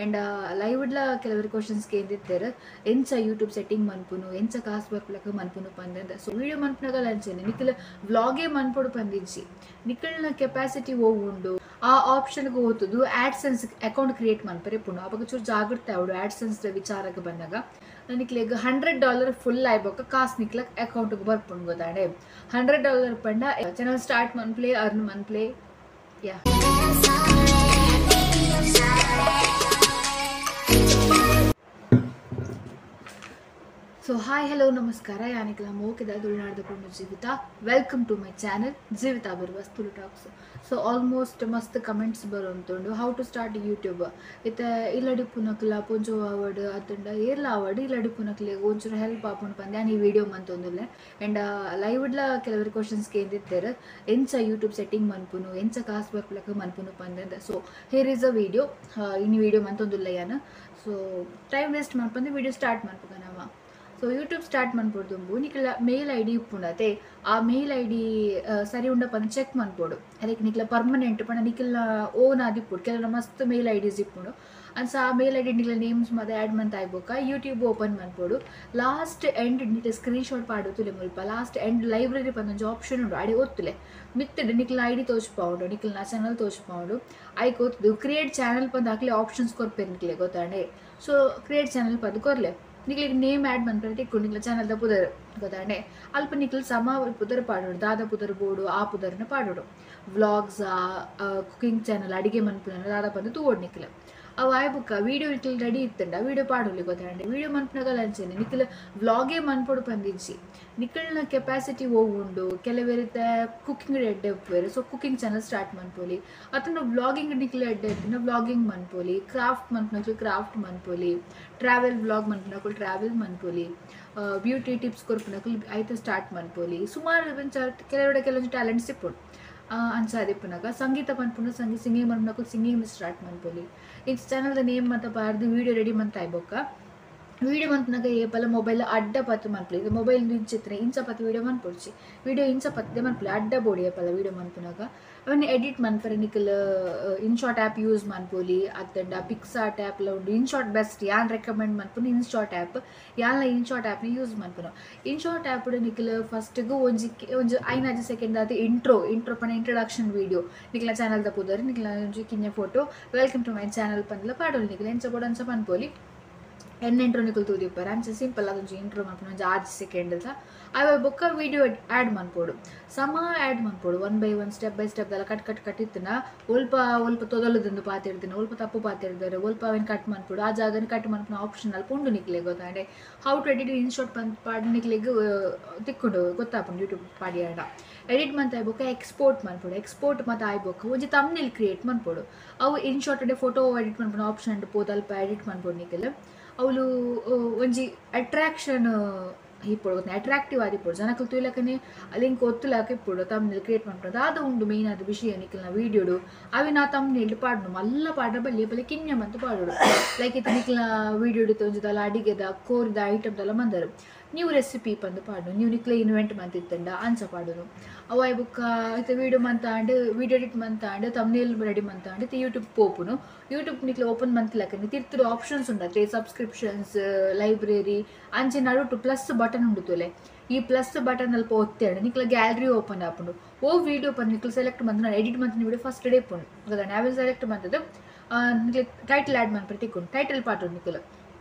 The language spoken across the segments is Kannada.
ಅಂಡ್ ಲೈವ್ಡ್ಲ ಕೆಲವರು ಕ್ವಶನ್ಸ್ಗೆ ಎಂದಿದ್ದಾರೆ ಎಂಚ ಯೂಟ್ಯೂಬ್ ಸೆಟ್ಟಿಂಗ್ ಮನ್ಪುನು ಎಂಚ ಕಾಸು ಬರ್ಪಲಕ ಮನ್ಪುನು ಪಂದೆ ಸೊ ವಿಡಿಯೋ ಮನ್ಪುನಾಗ ಅಂಚೇನೆ ನಿಖಿಲ್ ವ್ಲಾಗೇ ಮನ್ಪೊಡು ಪಂದಿಜ್ಜಿ ನಿಖಿಲ್ನ ಕೆಪಾಸಿಟಿ ಉಂಡು ಆ ಆಪ್ಷನ್ಗೆ ಹೋಗ್ತದ್ದು ಆಡ್ಸೆನ್ಸ್ ಅಕೌಂಟ್ ಕ್ರಿಯೇಟ್ ಮನ್ಪರೆ ಪುನು ಅವಾಗ ಚೂರು ಜಾಗ್ರತೆ ಅವಡು ಆಡ್ಸೆನ್ಸ್ ವಿಚಾರಕ್ಕೆ ಬಂದಾಗ ನಿಕ್ಲೆಗ್ $100 ಫುಲ್ ಆಯ್ಬೋಕ ಕಾಸು ನಿಕ್ಲಕ್ ಅಕೌಂಟ್ಗೆ ಬರ್ಪುಂಡು ಗೊತ್ತಾಡೆ $100 ಪಂಡ ಚಾನಲ್ ಸ್ಟಾರ್ಟ್ ಮನ್ಪ್ಲೇ ಅರ್ನ್ ಮನ್ಪ್ಲೇ ಯಾ So hi, hello, namaskara. Yanikala mokida dulnadda ponu Jivita. Welcome to my channel Jivita Barwas Tulu Talks. So almost must comments barontundu how to start YouTube. Ita illadi punakla ponjo award atanda erla award illadi punakle onchuru help aponu pande ani video mantondule and live idla kelavari questions ke endittare encha YouTube setting manpunu encha kaas barpulaka manpunu pande. So here is a video ini video mantondulla yana. So time waste manpande video start manpukanama. So YouTube start ಮಾಡ್ಬೋದು ನಿಕ್ಲ ಮೇಲ್ ಐ ಡಿ ಇಪ್ಪುಂಡತೆ ಆ ಮೇಲ್ ಐ ಡಿ ಸರಿ ಉಂಡಪ್ಪನ ಚೆಕ್ ಮಾಡ್ಬೋದು ಅದಕ್ಕೆ ನಿಕ್ಲ ಪರ್ಮನೆಂಟ್ ಪಣ ನಿಕ್ಲ ಓನ್ ಆದಿಪ್ಪುಡು ಕೆಲವು ಮಸ್ತ್ ಮೇಲ್ ಐ ಡಿಸ್ ಇಪ್ಪುಂಡು ಅನ್ಸ ಆ ಮೇಲ್ ಐ ಡಿ ನಿಕ್ಲ ನೇಮ್ಸ್ ಮತ್ತೆ ಆ್ಯಡ್ ಮಂತ್ ಆಗ್ಬೋಕ ಯೂಟ್ಯೂಬ್ ಓಪನ್ ಮಾಡ್ಬೋದು ಲಾಸ್ಟ್ ಎಂಡ್ ನಿಕ್ಲ ಸ್ಕ್ರೀನ್ ಶಾಟ್ ಪಾಡುತ್ತಲೆ ಮುಲ್ಪ ಲಾಸ್ಟ್ ಎಂಡ್ ಲೈಬ್ರರಿ ಪಂದೊಂದು ಆಪ್ಷನ್ ಉಂಡು ಅಡೆ ಒತ್ತುಲೆ ಮಿತ್ತಡೆ ನಿಕ್ಲ ಐ ಡಿ ತೋಚ್ಪಾವುಡು ನಿಕ್ಲ ನಾ ಚಾನಲ್ ತೋಚ್ಪಾವುಡು ಐಕ್ ಒತ್ತದು ಕ್ರಿಯೇಟ್ ಚಾನಲ್ ಪಂದು ಹಾಕ್ಲಿ ಆಪ್ಷನ್ಸ್ ಕೊರ್ಪೇರು ನಿಕ್ಲೆ ಗೊತ್ತಾಂಡೆ ಸೊ ಕ್ರಿಯೇಟ್ ಚಾನಲ್ ಪಂದು ಕೊರ್ಲೆ ನಿಕ್ಲಿಗೆ ನೇಮ್ ಆ್ಯಡ್ ಮಾಡ್ಕೊಂಡು ಟಿಕ್ಕೊಂಡು ನಿಕ್ಲ ಚಾನಲ್ದ ಪುದರ್ ಗೊತ್ತಾಂಡೆ ಅಲ್ಪ ನಿಕ್ಲ ಸಮ ಪುದರ್ ಪಾಡೋಡು ದಾದ ಪುದರ್ ಬೋಡು ಆ ಪುದರ್ನ ಪಾಡೋಡು ವ್ಲಾಗ್ಸ್ ಕುಕಿಂಗ್ ಚಾನಲ್ ಅಡಿಗೆ ಮನ್ಪುನ ದಾದ ಪಂದು ತೂವೋಡು ನಿಕ್ಲ ಅವು ಆಯ್ಬುಕ್ಕ ವೀಡಿಯೋ ನಿಕ್ಲ ರೆಡಿ ಇತ್ತಂಡ ವೀಡಿಯೋ ಪಾಡೋಲಿ ಗೊತ್ತಾಂಡೆ ವೀಡಿಯೋ ಮನ್ಪುನಾಗ ಅಂಚೇನೆ ನಿಕ್ಲ ವ್ಲಾಗೇ ಮನ್ಪೊಡು ಪಂದಿಜ್ಜಿ ನಿಕ್ಲನ ಕೆಪಾಸಿಟಿ ಉಂಡು ಕೆಲವೇರಿತ ಕುಕಿಂಗ್ ಎಡ್ಡೆ ಉಪ್ಪೇರು ಸೊ ಕುಕಿಂಗ್ ಚಾನಲ್ ಸ್ಟಾರ್ಟ್ ಮನ್ಪೋಲಿ ಅಥವಾ ವ್ಲಾಗಿಂಗ್ ನಿಕ್ಲ ಎಡ್ಡೆ ಇತ್ತಿನ ವ್ಲಾಗಿಂಗ್ ಮನ್ಪೋಲಿ ಕ್ರಾಫ್ಟ್ ಮನ್ಪುನಕ್ಲು ಕ್ರಾಫ್ಟ್ ಮನ್ಪೋಲಿ ಟ್ರಾವೆಲ್ ವ್ಲಾಗ್ ಮನ್ಪುನಕ್ಲು ಟ್ರಾವೆಲ್ ಮನ್ಪೋಲಿ ಬ್ಯೂಟಿ ಟಿಪ್ಸ್ ಕೊರ್ಪುನಕ್ಲು ಆಯ್ತು ಸ್ಟಾರ್ಟ್ ಮನ್ಪೋಲಿ ಸುಮಾರು ಕೆಲವೊಂದು ಟ್ಯಾಲೆಂಟ್ಸ್ ಇಪ್ಪುಡು ಅಂಚಾದಿಪ್ಪುನಾಗ ಸಂಗೀತ ಮನ್ಪುನ ಸಿಂಗಿಂಗ್ ಮನ್ಪುನಕ್ಲು ಸಿಂಗಿಂಗ್ ಸ್ಟಾರ್ಟ್ ಮನ್ಪೋಲಿ ಈ ಚಾನಲ್ದ ನೇಮ್ ಮತ್ತು ಪಾರ್ದು ವೀಡಿಯೋ ರೆಡಿ ಮಂತ್ ಆಯ್ಬೋಕ ವೀಡಿಯೋ ಮನ್ಪುನಾಗ ಏಪಲ ಮೊಬೈಲ್ ಅಡ್ಡ ಪತ್ತು ಮನ್ಪುಲಿ ಇದು ಮೊಬೈಲ್ ಇಂಚಿತ್ರ ಇಂಚ ಪತ್ತು ವೀಡಿಯೋ ಮನ್ಪೊಡ್ಚಿ ವೀಡಿಯೋ ಇಂಚ ಪತ್ತೆ ಮನ್ಪುಲಿ ಅಡ್ಡ ಬೋಡಿ ಏಪಲ ವೀಡಿಯೋ ಮನ್ಪುನಾಗ ಅವನ್ನ ಎಡಿಟ್ ಮನ್ಪರೆ ನಿಕಲ್ ಇನ್ಶಾರ್ಟ್ ಆ್ಯಪ್ ಯೂಸ್ ಮನ್ಪೋಲಿ ಅತ್ತಂಡ ಪಿಕ್ಸಾರ್ಟ್ ಆ್ಯಪ್ಲ ಉಂಡು ಇನ್ಶಾರ್ಟ್ ಬೆಸ್ಟ್ ಯಾನ್ ರೆಕಮೆಂಡ್ ಮನ್ಪುನ ಇನ್ಶಾರ್ಟ್ ಆ್ಯಪ್ ಯಾನ್ಲ ಇನ್ಶಾರ್ಟ್ ಆ್ಯಪ್ನ ಯೂಸ್ ಮನ್ಪುನ ಇನ್ಶಾರ್ಟ್ ಆ್ಯಪ್ ನಿಕಲ್ ಫಸ್ಟ್ಗೂ ಒಂಜಿ 5 ಸೆಕೆಂಡ್ ಅದು ಇಂಟ್ರೋ ಪಣ ಇಂಟ್ರಡಕ್ಷನ್ ವೀಡಿಯೋ ನಿಕ್ಲ ಚಾನಲ್ದ ಪುದರ್ ನಿಕ್ಲ ಒಂಜಿ ಕಿನ್ನೆ photo welcome to my channel ಪಂದ್ಲ ಪಾಡೋಲಿ ನಿಕ್ಲ ಎಂಚ ಬೋಡ ಅಂಚ ಪನ್ಪೋಲಿ ಇಂಟ್ರೋ ನಿಕಲ್ ತೂದಿಪ್ಪರ ಅಂಚೆ ಸಿಂಪಲ್ ಅದೊಂದು ಇಂಟ್ರೋ ಮನ್ಪುನ ಒಂಜಿ 6 ಸೆಕೆಂಡ್ ಅವ ಬೊಕ್ಕ ವೀಡಿಯೋ ಆ್ಯಡ್ ಮನ್ಪೋಡು ಸಮ ಆ್ಯಡ್ ಮನ್ಪೋಡು 1 by 1 ಸ್ಟೆಪ್ ಬೈ ಸ್ಟೆಪ್ ಎಲ್ಲ ಕಟ್ ಇತ್ತಿನ ಒಲ್ಪ ತೊದಲದಂದು ಪಾತಿರ್ತೀನಿ ಒಲ್ಪ ತಪ್ಪು ಪಾತಿರ್ತಾರೆ ಒಲ್ಪ ಅವನ್ ಕಟ್ ಮನ್ಪೋಡು ಆ ಜಾಗನ ಕಟ್ ಮನ್ಪುನ ಆಪ್ಷನ್ ಅಲ್ಲಿ ಪುಂಡು ನಿಕ್ಲೆ ಗೊತ್ತಾಂಡೆ ಹೌ ಟು ಎಡಿಟ್ ಇನ್ಶಾರ್ಟ್ ಪಾಡ್ ನಿಕ್ಲಿಗೆ ತಿಕ್ಕೊಂಡು ಗೊತ್ತಾಪುಂಡು ಯೂಟ್ಯೂಬ್ ಪಾಡಿ ಆಡ ಎಡಿಟ್ ಮಂತ್ ಆಯ್ಬೋಕ ಎಕ್ಸ್ಪೋರ್ಟ್ ಮನ್ಪೋಡು ಎಕ್ಸ್ಪೋರ್ಟ್ ಮತ್ತು ಆಯ್ಬೋಕ ಒಂಜಿ ತಮ್ನೇಲ್ ಕ್ರಿಯೇಟ್ ಮನ್ಪೋಡು ಅವು ಇನ್ಶಾರ್ಟ್ ಫೋಟೋ ಎಡಿಟ್ ಮನ್ಪುನ ಆಪ್ಷನ್ ಪೋದು ಅಲ್ಪ ಎಡಿಟ್ ಮನ್ಪೋಡು ನಿಕ್ಲೆ ಅವಳು ಒಂಜಿ ಅಟ್ರಾಕ್ಷನ್ ಇಪ್ಪಡು ಅಟ್ರಾಕ್ಟಿವ್ ಆದಿಪ್ಪಡು ಜನಕ್ಕೆ ತುಲಕನೆ ಲಿಂಕ್ ಒತ್ತುಲಾಕ ಇಪ್ಪಡು ತಮ್ನೇಲ್ ಕ್ರಿಯೇಟ್ ಮಾಡ್ಬೋದು ಅದು ಉಂಡು ಮೇಯ್ನ್ ಆದ ವಿಷಯ ನಿಕ್ಲ ವೀಡಿಯೋಡು ಅవి ನಾ ತಮ್ನೇಲ್ ಪಾಡ್ನು ಮಲ್ಲ ಪಾಡ್ರ ಬಲ್ಲಿ ಬಲ್ಲಿ ಕಿನ್ಯ ಮಂತ್ ಪಾಡೋಡು ಲೈಕ್ ಇತ್ತು ನಿಕ್ಲ ವೀಡಿಯೋ ಹಿಡಿತು ಒಂಜಿದಲ್ಲ ಅಡಿಗೆದ ಕೋರಿದ ಐಟಮ್ದೆಲ್ಲ ಮಂದರು ನೀವು ರೆಸಿಪಿ ಪಂದು ಪಾಡು ನೀವು ನಿಕ್ಲೆ ಇನ್ವೆಂಟ್ ಮಂತಿತ್ತಂಡ ಅಂಚ ಪಾಡೋನು ಅವ ಬುಕ್ಕ ಇತ್ತು ವೀಡಿಯೋ ಮಂತಾಂಡು ವೀಡಿಯೋ ಎಡಿಟ್ ಮಂತಾಂಡು ತಮ್ನೇಲ್ ರೆಡಿ ಮಂತಾಂಡು ಇತ್ತು ಯೂಟ್ಯೂಬ್ ಪೋಪುನು ಯೂಟ್ಯೂಬ್ ನಿಕ್ಲೆ ಓಪನ್ ಮಂತ್ಲಕ್ಕನೆ ತಿರ್ತಿರು ಆಪ್ಷನ್ಸ್ ಉಂಡತ್ತೆ ಸಬ್ಸ್ಕ್ರಿಪ್ಷನ್ಸ್ ಲೈಬ್ರರಿ ಅಂಚೆ ನಡುಟು ಪ್ಲಸ್ ಬಟನ್ ಉಂಡುತ್ತಲೆ ಈ ಪ್ಲಸ್ ಬಟನ್ ಅಲ್ಪ ಒತ್ತೇಳು ನಿಕ್ಲ ಗ್ಯಾಲರಿ ಓಪನ್ ಆಪುಂಡು ಓ ವೀಡಿಯೋ ಪಂದು ನಿಕ್ಲ ಸೆಲೆಕ್ಟ್ ಮಂತ್ ನಾನು ಎಡಿಟ್ ಮಂತ್ ವೀಡಿಯೋ ಫಸ್ಟ್ ಡೇ ಪುಂಡು ಗೊತ್ತಾ ನಾವೆಲ್ಲ ಸೆಲೆಕ್ಟ್ ಮಂತದ್ದು ನಿಕ್ಲೆ ಟೈಟಲ್ ಆ್ಯಡ್ ಮನ್ಪರೆ ತಿಕ್ಕೊಂಡು ಟೈಟಲ್ ಪಾಟು ನಿಕ್ಲ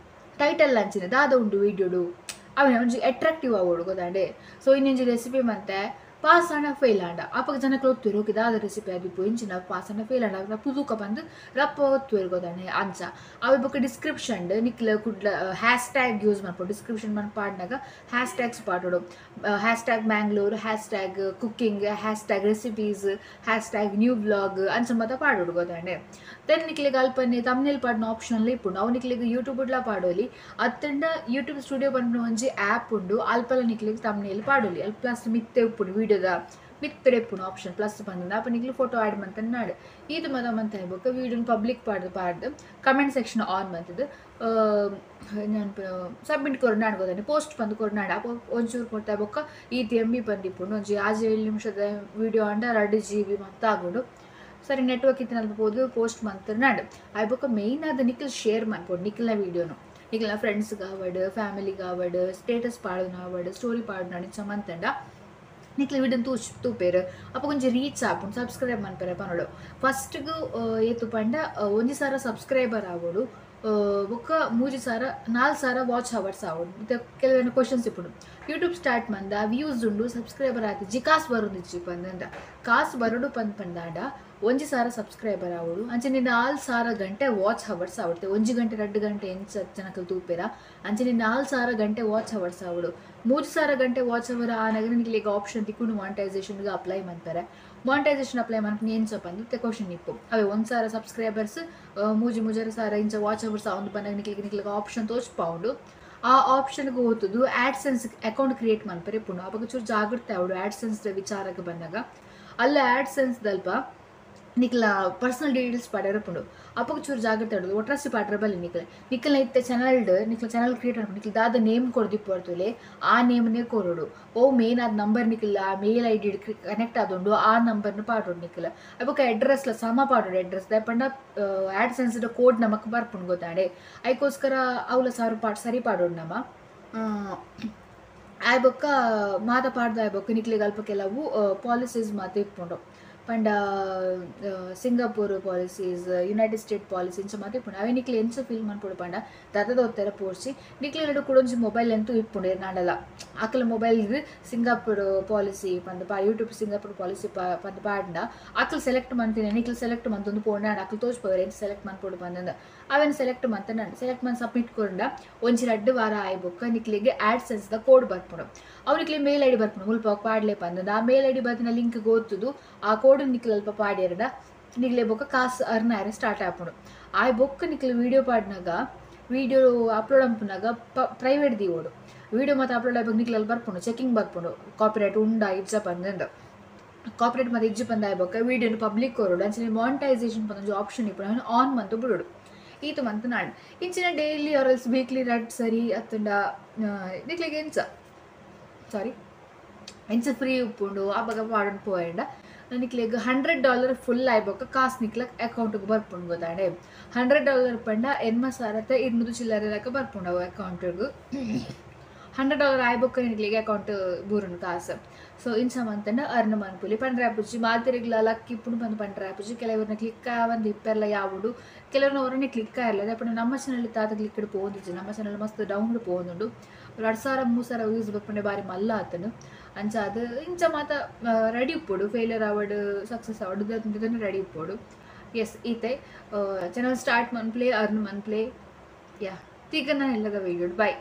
ಟೈಟಲ್ ಅಂಚಿನ ದಾದ ಉಂಡು ವೀಡಿಯೋಡು ಅವನ ಒಂಜಿ ಅಟ್ರಾಕ್ಟಿವ್ ಆಗೋಡು ಗೊತ್ತಾಂಡೆ ಸೊ ಇನ್ನೊಂಜಿ ರೆಸಿಪಿ ಮಂತೆ ಪಾಸ್ ಆಂಡ ಫೇಲ್ ಆಂಡ ಅಪ್ಪಗ ಜನಕ್ಕೆ ಒತ್ತುವರು ಓಕೆ ದಾದ ರೆಸಿಪಿ ಆದಿಪ್ಪು ಇಂಚಿನ ಪಾಸ್ ಆಂಡ ಫೇಲ್ ಆಂಡ ಪುದೂಕ ಬಂದು ರಪ್ಪ ಒತ್ತುವರು ಗೊತ್ತಾಂಡೆ ಅಂಚ ಅವ ಬೊಕ್ಕ ಡಿಸ್ಕ್ರಿಪ್ಷನ್ ನಿಕ್ಲ ಕುಡ್ಲ ಹ್ಯಾಶ್ ಟ್ಯಾಗ್ ಯೂಸ್ ಮಾಡ್ಬೋದು ಡಿಸ್ಕ್ರಿಪ್ಷನ್ ಮನ್ ಪಾಡ್ನಾಗ ಹ್ಯಾಶ್ ಟ್ಯಾಗ್ಸ್ ಪಾಡೋಡು hashtag Mangalore hashtag cooking hashtag recipes hashtag new blog ಅಂಚ ಮತ್ತ ಪಾಡೋಡು ಗೊತ್ತಾಂಡೆ ದೆನ್ ನಿಕ್ಲಿಗೆ ಅಲ್ಪನೆ ತಮ್ನೇಲ್ ಪಾಡ್ನ ಆಪ್ಷನ್ ಇಪ್ಪುಂಡು ಅವು ನಿಕ್ಲಿಗೆ ಯೂಟ್ಯೂಬ್ ಉಡ್ಲ ಪಾಡೋಲಿ ಅತ್ತಂಡ ಯೂಟ್ಯೂಬ್ ಸ್ಟುಡಿಯೋ ಬಂದು ಒಂಜಿ ಆ್ಯಪ್ ಉಂಡು ಅಲ್ಪಲ ನಿಕ್ಲಿಗೆ ತಮ್ನೇಲ್ ಪಾಡೋಲಿ ಅಲ್ಲಿ ಪ್ಲಸ್ ಮಿತ್ತೆ ಉಪ್ಪುಂಡು ವೀಡಿಯೋದ ಮಿತ್ತಡೆ ಉಪ್ಪುಂಡು ಆಪ್ಷನ್ ಪ್ಲಸ್ ಬಂದು ಅಪ್ಪ ನಿಕ್ಲಿ ಫೋಟೋ ಆ್ಯಡ್ ಮಂತ ನಾಡು ಇದು ಮಂತ ಹೇಳ್ಬೇಕು ವೀಡಿಯೋನ ಪಬ್ಲಿಕ್ ಪಾಡ್ದು ಕಮೆಂಟ್ ಸೆಕ್ಷನ್ ಆನ್ ಮಂತದ್ದು ನೆನಪು ಸಬ್ಮಿಟ್ ಕೊರ್ನಾಡು ಗೊತ್ತಾನೆ ಪೋಸ್ಟ್ ಬಂದು ಕೊರ್ನಾಡು ಅಪ್ಪ ಒಂಚೂರು ಕೊಡ್ತಾ ಬೊಕ್ಕ ಈ MB ಬಂದಿಪ್ಪುಂಡು ಒಂಜಿ 7 ನಿಮಿಷದ ವೀಡಿಯೋ ಅಂಡ 2 GB ಮಂತ ಆಗೋಡು ಸರಿ ನೆಟ್ವರ್ಕ್ ಇತ್ತು ಅನ್ಬೋದು ಪೋಸ್ಟ್ ಮಾಡ್ತಾರೆ ನಾಡು ಆಯ್ಬೊಕ್ಕ ಮೇಯ್ನ್ ಅದು ನಿಖಿಲ್ ಶೇರ್ ಮಾಡ್ಬೋದು ನಿಖಿಲ್ನ ವೀಡಿಯೋನು ನಿಖಿಲ್ನ ಫ್ರೆಂಡ್ಸ್ಗೆ ಆವಡು ಫ್ಯಾಮಿಲಿಗೆ ಆವಡು ಸ್ಟೇಟಸ್ ಪಾಡೋನು ಆವಡು ಸ್ಟೋರಿ ಪಾಡೋನು ಅಡಿಚ ಮಂತಂಡ ನಿಕ್ಲ ವಿಡಿಯೋ ತೂಪೇರು ಅಪ್ಪ ಕೊಂಚ ರೀಚ್ ಆಪುಂಡು ಸಬ್ಸ್ಕ್ರೈಬ್ ಮನ್ಪೇರೆ ಪನ್ನೋಡು ಫಸ್ಟ್ಗೂ ಏತು ಪಂಡ ಒಂಜಿ ಸಾರ ಸಬ್ಸ್ಕ್ರೈಬರ್ ಆವೋಡು ಬೊಕ್ಕ 3,000 4,000 ವಾಚ್ ಅವರ್ಸ್ ಆವೋಡು ಮತ್ತೆ ಕೆಲವೊಂದು ಕ್ವಶನ್ಸ್ ಇಪ್ಪುಂಡು ಯೂಟ್ಯೂಬ್ ಸ್ಟಾರ್ಟ್ ಮಂದ ವ್ಯೂಸ್ ಉಂಡು ಸಬ್ಸ್ಕ್ರೈಬರ್ ಆತಿಜ್ಜಿ ಕಾಸು ಬರೋದಿಜ್ಜಿ ಪಂದಂಡ ಕಾಸು ಬರೋಡು ಪಂದಾಂಡ 1,000 ಸಬ್ಸ್ಕ್ರೈಬರ್ ಆವೋಡು ಅಂಚನೆ 4,000 ಗಂಟೆ ವಾಚ್ ಅವರ್ಸ್ ಆವಡ್ತೆ 1 ಗಂಟೆ 2 ಗಂಟೆ ಎಂಚ ಜನಕಲ್ ತೂಪೇರ ಅಂಚನೆ 4,000 ಗಂಟೆ ವಾಚ್ ಅವರ್ಸ್ ಆವೋಡು 3,000 ಗಂಟೆ ವಾಚ್ ಅವರ್ ಆ ನಗರ ನಿಕ್ಲಿಗೆ ಆಪ್ಷನ್ ತಿಕ್ಕೊಂಡು ಮಾನಿಟೈಸೇಷನ್ಗೆ ಅಪ್ಲೈ ಮಾಡ್ತಾರೆ ಮಾನಿಟೈಸೇಷನ್ ಅಪ್ಲೈ ಮಾಡ್ಕೊಂಡು ಏನ್ಸಪ್ಪ ಅಂದ್ರೆ ಕ್ವಶನ್ ಇಪ್ಪು ಅವೇ 1,000 ಸಬ್ಸ್ಕ್ರೈಬರ್ಸ್ ಮೂಜರ ಸಾರ ಇಂಚ ವಾಚ್ ಅವರ್ಸ್ ಒಂದು ಬಂದಾಗ ನಿಕ್ಲಿಗೆ ಆಪ್ಷನ್ ತೋಚ್ಪೌಂಡು ಆ ಆಪ್ಷನ್ಗೆ ಹೋಗ್ತದ್ದು ಆ್ಯಡ್ಸೆನ್ಸ್ ಅಕೌಂಟ್ ಕ್ರಿಯೇಟ್ ಮಾಡ್ತಾರೆ ಪುಣ್ಣ ಅವಾಗ ಚೂರು ಜಾಗ್ರತೆ ಅವಡು ಆ್ಯಡ್ಸೆನ್ಸ್ ವಿಚಾರಕ್ಕೆ ಬಂದಾಗ ಅಲ್ಲ ಆ್ಯಡ್ಸೆನ್ಸ್ ದಲ್ಪ ನಿಕ್ಲ ಪರ್ಸನಲ್ ಡೀಟೇಲ್ಸ್ ಪಾಡ್ಯಾರ ಪುಂಡು ಅಪ್ಪಗೆ ಚೂರು ಜಾಗ್ರತೆ ಆಡೋದು ಒಟ್ರಾಸಿ ಪಾಡ್ರ ಬಲ್ಲಿ ನಿಕ್ಲ ಇತ್ತೆ ನಿಕ್ಲ ಚಾನಲ್ ಕ್ರಿಯೇಟ್ ಮಾಡ್ಕೊಂಡು ನಿಕ್ಲ ದಾದ ನೇಮ್ ಕೊಡ್ದಿಪ್ಪು ಬರ್ತಲೆ ಆ ನೇಮ್ನೇ ಕೊರೋಡು ಮೇನ್ ಆದ ನಂಬರ್ ನಿಕ್ಲ ಮೇಲ್ ಐ ಡಿ ಕನೆಕ್ಟ್ ಆದೊಂಡು ಆ ನಂಬರ್ನ ಪಾಡೋಡು ನಿಕ್ಲ ಅಪ್ಪಕ್ಕ ಅಡ್ರೆಸ್ಲ ಸಮ ಪಾಡೋಡು ಅಡ್ರೆಸ್ ದಯಪಂಡ ಆ್ಯಡ್ಸೆನ್ಸ್ ಕೋಡ್ ನಮಕ್ ಬರ್ಪುಂಡು ಗೊತ್ತಾಡೆ ಅದಕ್ಕೋಸ್ಕರ ಅವಲ ಸರಿ ಪಾಡೋಡು ನಮ್ಮ ಆಯ್ಬೊಕ್ಕ ಮಾತ ಪಾಡ್ದ ಆಯ್ಬೊಕ್ಕ ನಿಕ್ಲಿಗೆ ಅಲ್ಪ ಕೆಲವು ಪಾಲಿಸೀಸ್ ಮಾತು ಇಪ್ಪುಂಡು ಪಂಡ Singapore policies United state policy ಇಂಚ ಮಾತು ಇಪ್ಪುಂಡು ಅವೇ ನಿಕ್ಲೆ ಎಂಚ ಫೀಲ್ ಮಾಡ್ಪುಡು ಪಂಡ ದಾದದ ಒತ್ತರ ಪೋರ್ಸಿ ನಿಕ್ಲೆ ಕೂಡೊಂಜಿ ಮೊಬೈಲ್ ಅಂತೂ ಇಪ್ಪುಂಡು ನಾಡಲ್ಲ ಅಕ್ಕಲ ಮೊಬೈಲ್ಗೆ ಸಿಂಗಾಪುರ್ ಪಾಲಿಸಿ ಪಂದ ಯೂಟ್ಯೂಬ್ ಸಿಂಗಾಪುರ್ ಪಾಲಿಸಿ ಪಂದ ಪಾಡ್ನ ಅಕ್ಕಲು ಸೆಲೆಕ್ಟ್ ಮಾಡ್ತೀನಿ ನಿಕ್ಲು ಸೆಲೆಕ್ಟ್ ಮಂತೊಂದು ಪೋಂಡ ಅಕ್ಕಲು ತೋಚ್ಪೋರು ಏನು ಸೆಲೆಕ್ಟ್ ಮಾಡ್ಪುಡು ಪಂದ ಅವೇನು ಸೆಲೆಕ್ಟ್ ಮಾಡ್ತಾನೆ ನಾನು ಸೆಲೆಕ್ಟ್ ಮಾಡಿ ಸಬ್ಮಿಟ್ ಕೊಂಡ ಒಂಜಿ 2 ವಾರ ಆಯ್ಬೊಕ್ಕ ನಿಕ್ಲಿಗೆ ಆ್ಯಡ್ಸೆನ್ಸ್ದ ಕೋಡ್ ಬರ್ಪುಡು ಅವ್ನಿಕ್ಲಿ ಮೇಲ್ ಐ ಡಿ ಬರ್ಪುಂಡು ಮುಲ್ಪ ಪಾಡ್ಲೆ ಪಂದ ಆ ಮೇಲ್ ಐ ಡಿ ಬರ್ತಿನ ಲಿಂಕ್ ಓದ್ತುದು ಆ ಕೋಡ್ ನಿಕ್ಲು ಅಲ್ಪ ಪಾಡ್ಯಾರಡ ನಿಕ್ಲೆ ಬೊಕ್ಕ ಕಾಸು ಅರ್ನ ಆರೆ ಸ್ಟಾರ್ಟ್ ಆಪುಂಡು ಆಯ್ ಬೊಕ್ಕ ನಿಕ್ಲು ವೀಡಿಯೋ ಪಾಡ್ನಾಗ ವೀಡಿಯೋ ಅಪ್ಲೋಡ್ ಅಂಪುನಾಗ ಪ್ರೈವೇಟ್ ದೀವೋಡು ವೀಡಿಯೋ ಮತ್ತು ಅಪ್ಲೋಡ್ ಆಗ ನಿಕ್ಲಲ್ಲಿ ಬರ್ಪುಂಡು ಚೆಕಿಂಗ್ ಬರ್ಪುಂಡು ಕಾಪಿರೈಟ್ ಉಂಡ ಇಜ್ಜ ಪಂದಂದು ಕಾಪಿರೈಟ್ ಮತ್ತು ಇಜ್ಜು ಪಂದ ಆಯ್ಬೊಕ್ಕ ವೀಡಿಯೋನು ಪಬ್ಲಿಕ್ ಕೊರೋಡು ಅಂಚನೆ ಮಾನಿಟೈಸೇಷನ್ ಪಂದೊಂದು ಆಪ್ಷನ್ ಇಪ್ಪುಡು ಆನ್ ಮಂತು ಬಿಡೋಡು ಈತು ಮಂತು ನಾಡು ಇಂಚಿನ ಡೈಲಿ ಆರ್ಎಲ್ಸ್ ವೀಕ್ಲಿ ರಡ್ ಸರಿ ಅತ್ತಂಡ ನಿಕ್ಲಿಗೆ ಎಂಚ ಫ್ರೀ ಉಪ್ಪುಂಡು ಆವಾಗ ಪಾಡೋಣ ಪೋಯಂಡ ನಿಕ್ಲಿಗೆ $100 ಫುಲ್ ಆಯ್ಬೊಕ್ಕ ಕಾಸು ನಿಕ್ಲ ಅಕೌಂಟಿಗೆ ಬರ್ಪುಂಡು ಗೊತ್ತಾಡೆ $100 ಪಂಡ 200 ಚಿಲ್ಲರೆ ಲೆಕ್ಕ ಬರ್ಪುಂಡು ಅವು ಅಕೌಂಟಿಗೆ $100 ಆಯ್ಬೊಕ್ಕ ನಿಕ್ಲಿಗೆ ಅಕೌಂಟ್ ಬೂರುಂಡು ಕಾಸು ಸೊ ಇಂಚ ಮಂತಂಡ ಅರ್ನ ಮನ್ಪುಲಿ ಪಂಡ್ರೆ ಆಪುಜಿ ಮಾತಿರಿಗ್ಲ ಲಕ್ ಇಪ್ಪುಂಡು ಬಂದು ಪಂಡ್ರೆ ಆಪುಜಿ ಕೆಲವ್ರನ್ನ ಕ್ಲಿಕ್ ಒಂದು ಇಪ್ಪೆಲ್ಲ ಯಾವುದು ಕೆಲವ್ರನ್ನ ಅವರನ್ನೇ ಕ್ಲಿಕ್ ಆಗಿಲ್ಲ ಅದೇ ನಮ್ಮ ಚಾನಲ್ ತಾತ ಕ್ಲಿಕ್ ಪೋದಿಜ್ಜು ನಮ್ಮ ಚಾನಲ್ ಮಸ್ತ್ ಡೌನ್ಲೋಡ್ ಪೋದುಂಡು 2,000-3,000 ವ್ಯೂಸ್ ಬರ್ಪಂಡೆ ಬಾರಿ ಮಲ್ಲ ಆತನು ಅಂಚ ಅದು ಇಂಚ ಮಾತ ರೆಡಿ ಇಪ್ಪೋಡು ಫೇಲಿಯರ್ ಆವಡು ಸಕ್ಸಸ್ ಆವಡು ಇದನ್ನು ರೆಡಿ ಇಪ್ಪೋಡು ಎಸ್ ಈತೆ ಚಾನಲ್ ಸ್ಟಾರ್ಟ್ ಮನ್ಪ್ಲೇ ಅರ್ನ್ ಮನ್ಪ್ಲೇ ಯಾ ತೀಗ ನಾನು ಎಲ್ಲದ ವೀಡಿಯೋ ಬೈ